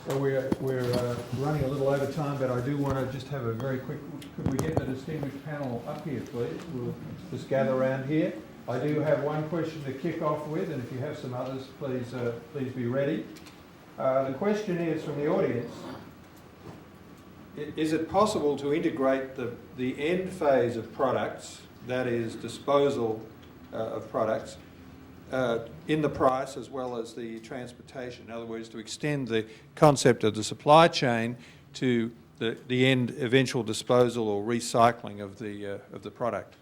Well, we're running a little over time, but I do want to just have a very quick, could we get the distinguished panel up here, please? We'll just gather around here. I do have one question to kick off with, and if you have some others, please be ready. The question is from the audience: is it possible to integrate the end phase of products, that is disposal of products, in the price as well as the transportation? In other words, to extend the concept of the supply chain to the end eventual disposal or recycling of the product.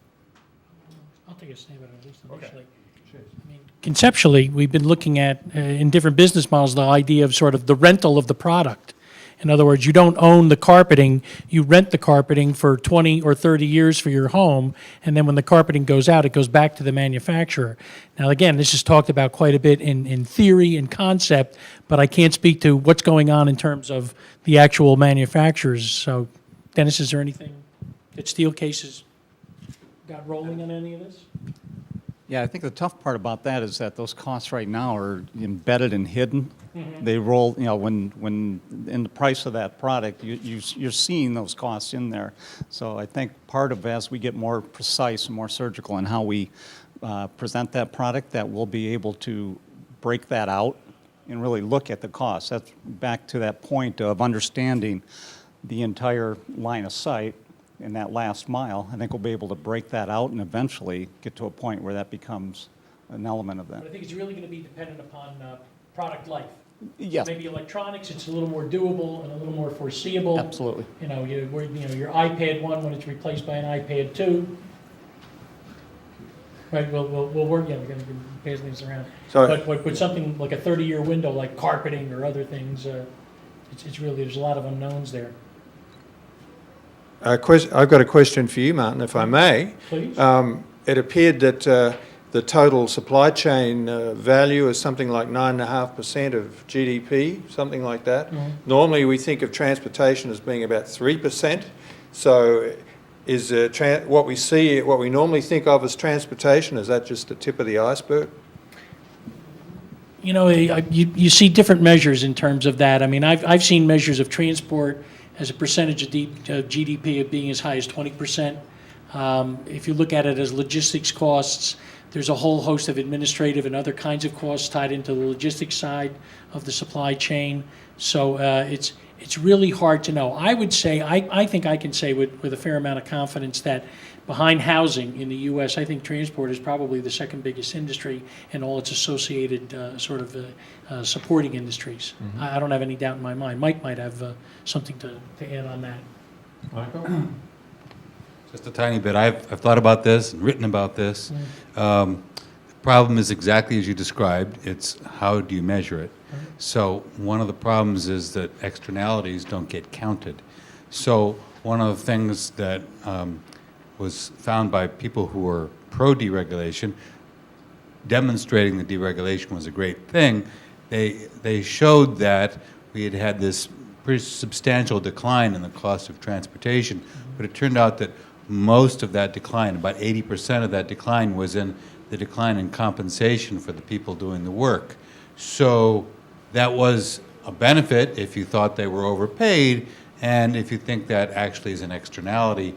I'll take a stab at it, at least initially. Okay. Cheers. I mean, conceptually, we've been looking at, in different business models, the idea of sort of the rental of the product. In other words, you don't own the carpeting, you rent the carpeting for 20 or 30 years for your home, and then when the carpeting goes out, it goes back to the manufacturer. Now, again, this is talked about quite a bit in theory and concept, but I can't speak to what's going on in terms of the actual manufacturers. So, Dennis, is there anything that Steelcase has got rolling on any of this? Yeah, I think the tough part about that is that those costs right now are embedded and hidden. They roll, when in the price of that product, you're seeing those costs in there. So I think part of, as we get more precise and more surgical in how we present that product, that we'll be able to break that out and really look at the costs. That's back to that point of understanding the entire line of sight in that last mile. I think we'll be able to break that out and eventually get to a point where that becomes an element of that. But I think it's really going to be dependent upon product life. Yes. Maybe electronics, it's a little more doable and a little more foreseeable. Absolutely. Your iPad 1 when it's replaced by an iPad 2. Right, we'll work, we're going to pass things around. So- But with something like a 30-year window, like carpeting or other things, it's really, there's a lot of unknowns there. I've got a question for you, Martin, if I may. Please? It appeared that the total supply chain value is something like 9.5% of GDP, something like that. Mhm. Normally, we think of transportation as being about 3%. So, is what we normally think of as transportation, is that just the tip of the iceberg? You see different measures in terms of that. I mean, I've seen measures of transport as a percentage of GDP of being as high as 20%. If you look at it as logistics costs, there's a whole host of administrative and other kinds of costs tied into the logistics side of the supply chain. So it's really hard to know. I would say, I think I can say with a fair amount of confidence that behind housing in the U.S., I think transport is probably the second biggest industry and all its associated supporting industries. Mm-hmm. I don't have any doubt in my mind. Mike might have something to add on that. Michael? Just a tiny bit. I've thought about this and written about this. The problem is exactly as you described. It's how do you measure it? So one of the problems is that externalities don't get counted. So one of the things that was found by people who were pro-deregulation, demonstrating that deregulation was a great thing, they showed that we had had this pretty substantial decline in the cost of transportation, but it turned out that most of that decline, about 80% of that decline, was in the decline in compensation for the people doing the work. So that was a benefit if you thought they were overpaid, and if you think that actually is an externality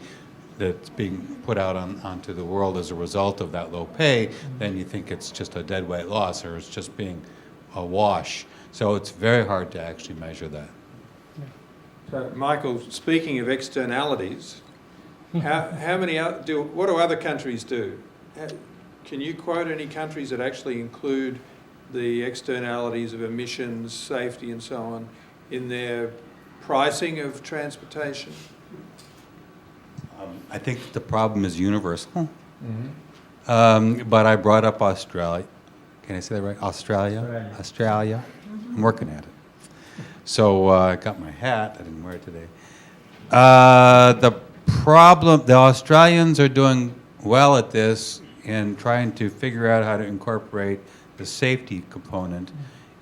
that's being put out onto the world as a result of that low pay, then you think it's just a dead weight loss or it's just being a wash. So it's very hard to actually measure that. So, Michael, speaking of externalities, what do other countries do? Can you quote any countries that actually include the externalities of emissions, safety, and so on in their pricing of transportation? I think the problem is universal. But I brought up Australia. Can I say that right? Australia. I'm working at it. So I got my hat. I didn't wear it today. The Australians are doing well at this in trying to figure out how to incorporate the safety component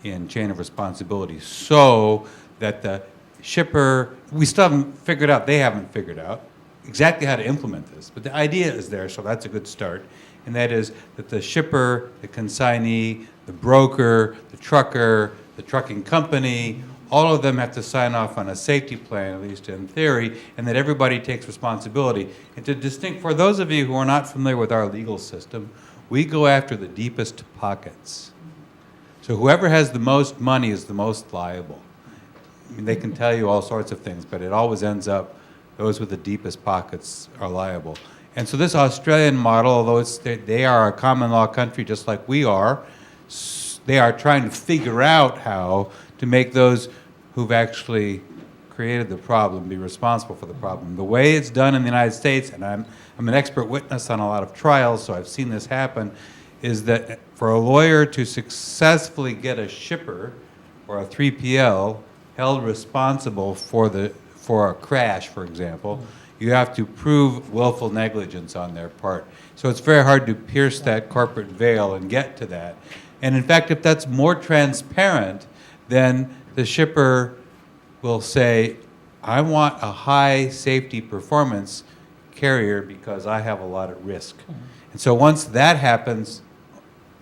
in chain of responsibility so that the shipper, we still haven't figured out, they haven't figured out exactly how to implement this, but the idea is there, so that's a good start. And that is that the shipper, the consignee, the broker, the trucker, the trucking company, all of them have to sign off on a safety plan, at least in theory, and that everybody takes responsibility. And to distinct, for those of you who are not familiar with our legal system, we go after the deepest pockets. So whoever has the most money is the most liable. I mean, they can tell you all sorts of things, but it always ends up those with the deepest pockets are liable. And so this Australian model, although they are a common law country just like we are, they are trying to figure out how to make those who've actually created the problem be responsible for the problem. The way it's done in the United States, and I'm an expert witness on a lot of trials, so I've seen this happen, is that for a lawyer to successfully get a shipper or a 3PL held responsible for a crash, for example, you have to prove willful negligence on their part. So it's very hard to pierce that corporate veil and get to that. And in fact, if that's more transparent, then the shipper will say, I want a high safety performance carrier because I have a lot at risk. And so once that happens,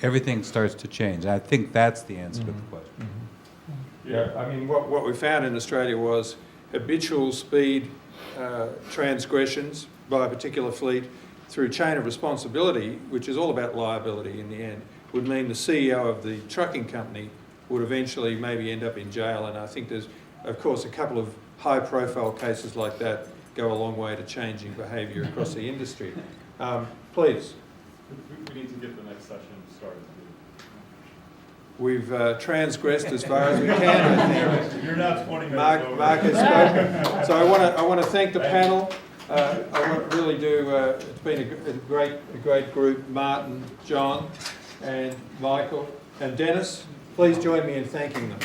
everything starts to change. I think that's the answer to the question. Yeah, I mean, what we found in Australia was habitual speed transgressions by a particular fleet through chain of responsibility, which is all about liability in the end, would mean the CEO of the trucking company would eventually maybe end up in jail. And I think there's, of course, a couple of high-profile cases like that go a long way to changing behaviour across the industry. Please. We need to get the next session started. We've transgressed as far as we can, I think. You're now 20 minutes over. Mark has spoken. So I want to thank the panel. Really do. It's been a great group. Martin, John, and Michael, and Dennis. Please join me in thanking them.